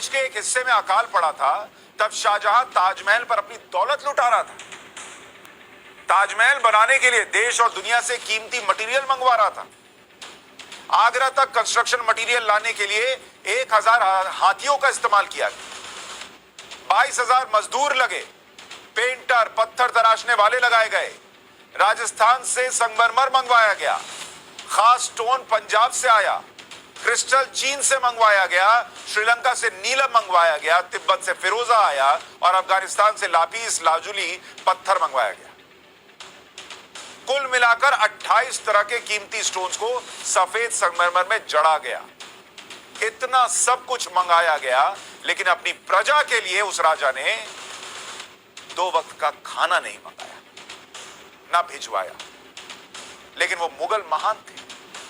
देश के एक हिस्से में अकाल पड़ा था, तब शाहजहां ताजमहल पर अपनी दौलत लुटा रहा था। ताजमहल बनाने के लिए देश और दुनिया से कीमती मटेरियल मंगवा रहा था। आगरा तक कंस्ट्रक्शन मटेरियल लाने के लिए 1000 हाथियों का इस्तेमाल किया गया। 22,000 मजदूर लगे, पेंटर, पत्थर तराशने वाले लगाए गए। राजस्थान से संगमरमर मंगवाया गया, खास स्टोन पंजाब से आया, क्रिस्टल चीन से मंगवाया गया, श्रीलंका से नीलम मंगवाया गया, तिब्बत से फिरोजा आया और अफगानिस्तान से लापीस लाजुली पत्थर मंगवाया गया। कुल मिलाकर 28 तरह के कीमती स्टोन्स को सफेद संगमरमर में जड़ा गया। इतना सब कुछ मंगाया गया, लेकिन अपनी प्रजा के लिए उस राजा ने 2 वक्त का खाना नहीं मंगाया, ना भिजवाया। लेकिन वो मुगल महान थे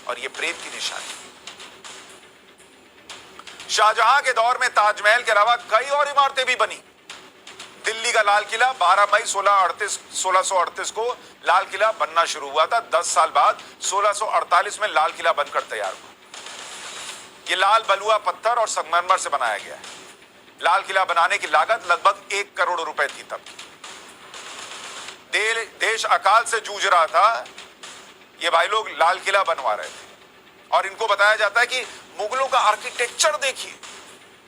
और ये प्रेम की निशानी। शाहजहां के दौर में ताजमहल के अलावा कई और इमारतें भी बनी। दिल्ली का लाल किला 12 मई 1638 को लाल किला बनना शुरू हुआ था। 10 साल बाद 1648 में लाल किला बनकर तैयार हुआ। यह लाल बलुआ पत्थर और संगमरमर से बनाया गया है। लाल किला बनाने की लागत लगभग 1 करोड़ रुपए थी। तब देश अकाल से जूझ रहा था, ये भाई लोग लाल किला बनवा रहे थे। और इनको बताया जाता है कि मुगलों का आर्किटेक्चर देखिए,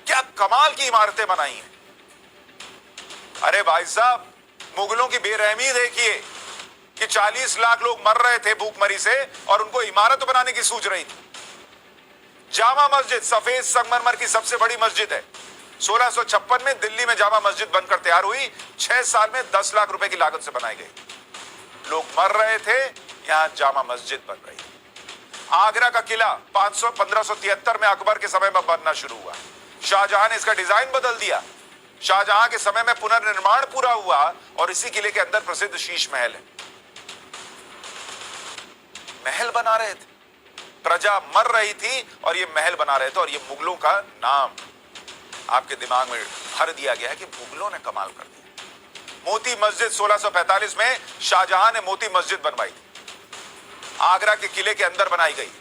क्या कमाल की इमारतें बनाई हैं। अरे भाई साहब, मुगलों की बेरहमी देखिए कि 40 लाख लोग मर रहे थे भूखमरी से और उनको इमारत बनाने की सूझ रही थी। जामा मस्जिद सफेद संगमरमर की सबसे बड़ी मस्जिद है। 1656 में दिल्ली में जामा मस्जिद बनकर तैयार हुई। 6 साल में 10 लाख रुपए की लागत से बनाई गई। लोग मर रहे थे, यहां जामा मस्जिद बन रही। आगरा का किला 1573 में अकबर के समय में बनना शुरू हुआ। शाहजहां ने इसका डिजाइन बदल दिया। शाहजहां के समय में पुनर्निर्माण पूरा हुआ और इसी किले के अंदर प्रसिद्ध शीश महल है। महल बना रहे थे, प्रजा मर रही थी और ये महल बना रहे थे। और ये मुगलों का नाम आपके दिमाग में भर दिया गया है कि मुगलों ने कमाल कर दिया। मोती मस्जिद 1645 में शाहजहां ने मोती मस्जिद बनवाई थी। आगरा के किले के अंदर बनाई गई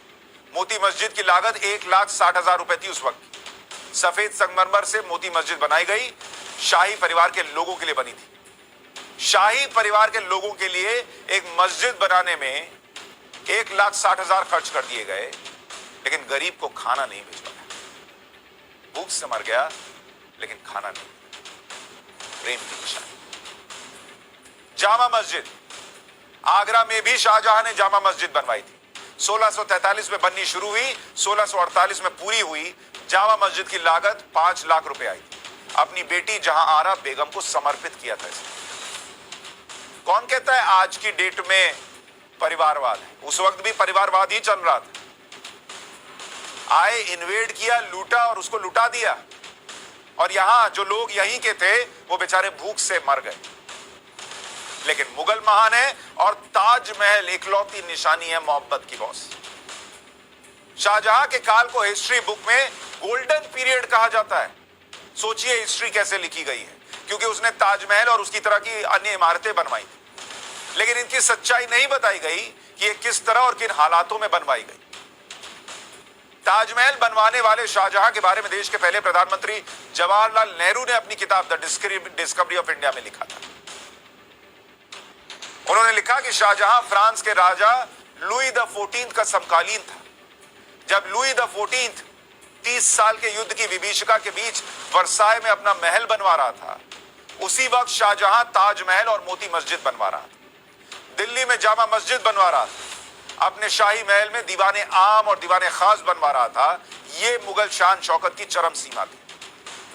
मोती मस्जिद की लागत 1,60,000 रुपए थी उस वक्त। सफेद संगमरमर से मोती मस्जिद बनाई गई। शाही परिवार के लोगों के लिए बनी थी। शाही परिवार के लोगों के लिए एक मस्जिद बनाने में 1,60,000 खर्च कर दिए गए, लेकिन गरीब को खाना नहीं भिजवाया। भूख से मर गया, लेकिन खाना नहीं। प्रेम की निशानी। जामा मस्जिद आगरा में भी शाहजहां ने जामा मस्जिद बनवाई थी। 1643 में बननी शुरू हुई, 1648 में पूरी हुई। जामा मस्जिद की लागत 5 लाख रुपए आई। अपनी बेटी जहां आरा बेगम को समर्पित किया था इसे। कौन कहता है आज की डेट में परिवारवाद है? उस वक्त भी परिवारवाद ही चल रहा था। आए, इन्वेड किया, लूटा और उसको लुटा दिया। और यहां जो लोग यहीं के थे वो बेचारे भूख से मर गए। लेकिन मुगल महान है और ताजमहल इकलौती निशानी है मोहब्बत की बॉस। शाहजहां के काल को हिस्ट्री बुक में गोल्डन पीरियड कहा जाता है। सोचिए हिस्ट्री कैसे लिखी गई है, क्योंकि उसने ताजमहल और उसकी तरह की अन्य इमारतें बनवाई थी। लेकिन इनकी सच्चाई नहीं बताई गई कि ये किस तरह और किन हालातों में बनवाई गई। ताजमहल बनवाने वाले शाहजहां के बारे में देश के पहले प्रधानमंत्री जवाहरलाल नेहरू ने अपनी किताब द डिस्कवरी ऑफ इंडिया में लिखा था। उन्होंने लिखा कि शाहजहां फ्रांस के राजा लुई द 14 का समकालीन था। जब लुई द 14 30 साल के युद्ध की विभीषिका के बीच वर्साय में अपना महल बनवा रहा था, उसी वक्त शाहजहां ताजमहल और मोती मस्जिद बनवा रहा था। दिल्ली में जामा मस्जिद बनवा रहा था। अपने शाही महल में दीवाने आम और दीवाने खास बनवा रहा था। यह मुगल शान शौकत की चरम सीमा थी।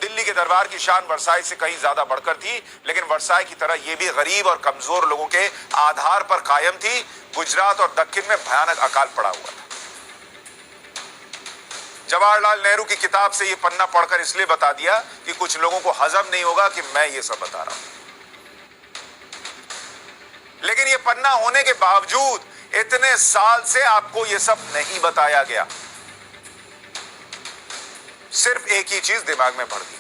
दिल्ली के दरबार की शान वर्साई से कहीं ज्यादा बढ़कर थी, लेकिन वर्साई की तरह यह भी गरीब और कमजोर लोगों के आधार पर कायम थी। गुजरात और दक्षिण में भयानक अकाल पड़ा हुआ था। जवाहरलाल नेहरू की किताब से यह पन्ना पढ़कर इसलिए बता दिया कि कुछ लोगों को हजम नहीं होगा कि मैं ये सब बता रहा हूं। लेकिन यह पन्ना होने के बावजूद इतने साल से आपको यह सब नहीं बताया गया। सिर्फ एक ही चीज दिमाग में भर दी,